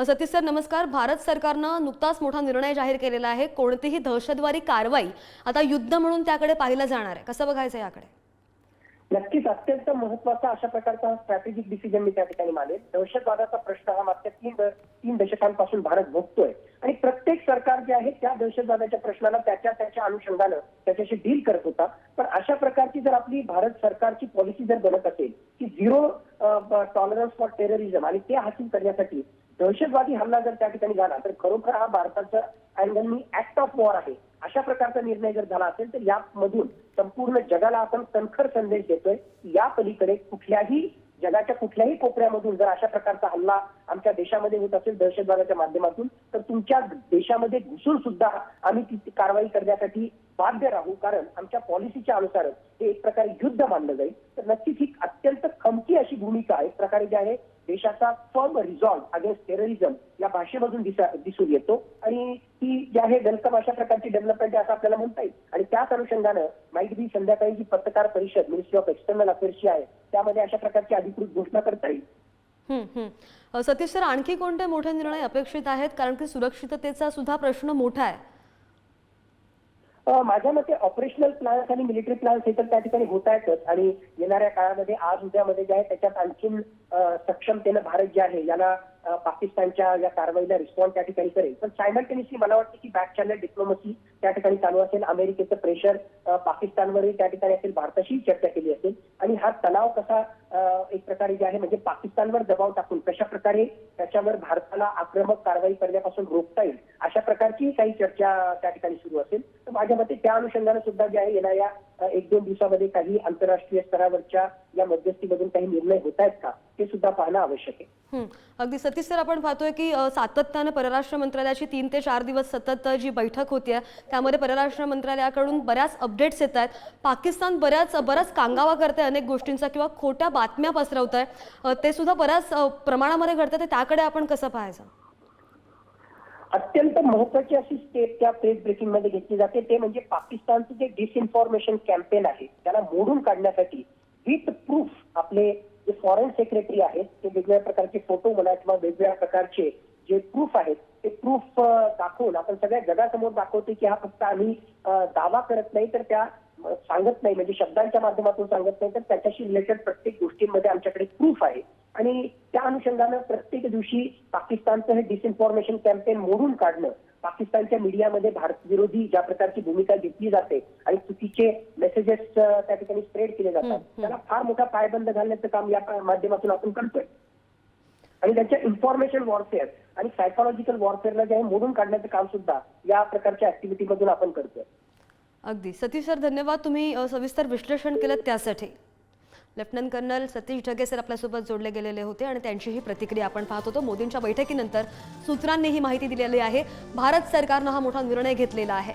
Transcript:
Satish sir नमस्कार. भारत सरकारनं नुकताच मोठा निर्णय जाहीर केलेला आहे. कोणतीही दहशतवादी कारवाई आता युद्ध म्हणून त्याकडे पाहिलं जाणार आहे. कसं बघायचं याकडे? नक्कीच अत्यंत महत्त्वाचा अशा प्रकारचा स्ट्रॅटेजिक डिसिजन मी त्या ठिकाणी मानेल. दहशतवादाचा प्रश्न हा मागच्या तीन दशकांपासून भारत भोगतोय आणि प्रत्येक सरकार जे आहे त्या दहशतवादाच्या प्रश्नाला त्याच्या अनुषंगानं त्याच्याशी डील करत होता. पण अशा प्रकारची जर आपली भारत सरकारची पॉलिसी जर बनत असेल की झिरो टॉलरन्स फॉर टेररिझम आणि ते हासिल करण्यासाठी दहशतवादी हल्ला जर त्या ठिकाणी झाला तर खरोखर हा भारताचा अँगलनी ऍक्ट ऑफ वॉर आहे. अशा प्रकारचा निर्णय जर झाला असेल तर यामधून संपूर्ण जगाला आपण कणखर संदेश देतोय की या पलीकडे जगाच्या कुठल्याही कोपऱ्यामधून जर अशा प्रकारचा हल्ला आमच्या देशामध्ये होत असेल दहशतवादाच्या माध्यमातून तर तुमच्या देशामध्ये घुसून सुद्धा आम्ही ती कारवाई करण्यासाठी बाध्य राहू, कारण आमच्या पॉलिसीच्या अनुसारच हे एक प्रकारे युद्ध मानलं जाईल. तर नक्कीच ही अत्यंत खमकी अशी भूमिका एक प्रकारे जी आहे देशाचा फर्म रिझॉल्व अगेन्स्ट टेररिझम या भाषेमधून दिसून येतो आणि ही जी आहे वेलकम अशा प्रकारची डेव्हलपमेंट आहे असं आपल्याला म्हणता येईल. आणि त्याच अनुषंगानं माईट बी संध्याकाळी जी पत्रकार परिषद मिनिस्ट्री ऑफ एक्सटर्नल अफेअर्सची आहे त्यामध्ये अशा प्रकारची अधिकृत घोषणा करता येईल. सतीश सर आणखी कोणते मोठे निर्णय अपेक्षित आहेत, कारण की सुरक्षिततेचा सुद्धा प्रश्न मोठा आहे? माझ्या मते ऑपरेशनल प्लॅन्स आणि मिलिटरी प्लॅन्स हे तर त्या ठिकाणी होत आहेतच आणि येणाऱ्या काळामध्ये आज उद्यामध्ये जे आहे त्याच्यात आणखीन सक्षमतेनं भारत जे आहे याला पाकिस्तानच्या या कारवाईला रिस्पॉन्ड त्या ठिकाणी करेल. पण सायमल्टेनियसली मला वाटतं की बॅक चॅनल डिप्लोमसी त्या ठिकाणी चालू असेल. अमेरिकेचं प्रेशर पाकिस्तानवरही त्या ठिकाणी असेल, भारताशी चर्चा केली असेल आणि हा तणाव कसा एक प्रकारे जे आहे म्हणजे पाकिस्तानवर दबाव टाकून कशा प्रकारे त्याच्यावर भारताला आक्रमक कारवाई करण्यापासून रोखता येईल अशा प्रकारची काही चर्चा त्या ठिकाणी सुरू असेल. तर माझ्या मते त्या अनुषंगाने सुद्धा जे आहे येणाऱ्या 1-2 दिवसामध्ये काही आंतरराष्ट्रीय स्तरावरच्या या मध्यस्थीमधून काही निर्णय होत आहेत का ते सुद्धा पाहणं आवश्यक आहे. अगदी सतीश सर, आपण पाहतोय की सातत्याने परराष्ट्र मंत्रालयाची 3 ते 4 दिवस सतत जी बैठक होती त्यामध्ये परराष्ट्र मंत्रालयाकडून बऱ्याच अपडेट्स येत आहेत. पाकिस्तान बराच कांगावा करते अनेक गोष्टींचा किंवा खोट्या बातम्या पसरवत आहे, ते सुद्धा बऱ्याच प्रमाणामध्ये घडतं. त्याकडे आपण कसं पाहायचं? अत्यंत महत्वाची अशी स्टेप त्या प्रेस ब्रीफिंग मध्ये घेतली जाते ते म्हणजे पाकिस्तानचं जे डिसइन्फॉर्मेशन कॅम्पेन आहे त्याला मोडून काढण्यासाठी विथ प्रूफ आपले जे फॉरेन सेक्रेटरी आहेत ते वेगवेगळ्या प्रकारचे फोटो म्हणा किंवा वेगवेगळ्या प्रकारचे जे प्रूफ आहेत ते प्रूफ दाखवून आपण सगळ्या जगासमोर दाखवतो की हा फक्त आम्ही दावा करत नाही तर त्या सांगत नाही म्हणजे शब्दांच्या माध्यमातून सांगत नाही तर त्याच्याशी रिलेटेड प्रत्येक गोष्टींमध्ये आमच्याकडे प्रूफ आहे. आणि त्या अनुषंगानं प्रत्येक दिवशी पाकिस्तानचं हे डिसइन्फॉर्मेशन कॅम्पेन मोडून काढणं, पाकिस्तानच्या मीडियामध्ये भारत विरोधी ज्या प्रकारची भूमिका घेतली जाते आणि चुकीचे मेसेजेस त्या ठिकाणी स्प्रेड केले जातात त्याला फार मोठा पायबंद घालण्याचं काम या माध्यमातून आपण करतोय. आणि त्यांच्या इन्फॉर्मेशन वॉरफेअर आणि सायकोलॉजिकल वॉरफेअरला जे आहे मोडून काढण्याचं काम सुद्धा या प्रकारच्या ऍक्टिव्हिटीमधून आपण करतोय. अगदी सतीश सर, धन्यवाद. तुम्ही सविस्तर विश्लेषण केलं त्यासाठी. Lieutenant colonel Satish Dhage sir आपल्यासोबत जोडले गेलेले होते आणि त्यांची ही प्रतिक्रिया आपण पाहत होतो. मोदींच्या बैठकीनंतर सूत्रांनी ही माहिती दिलेली आहे. भारत सरकारनं हा मोठा निर्णय घेतलेला आहे.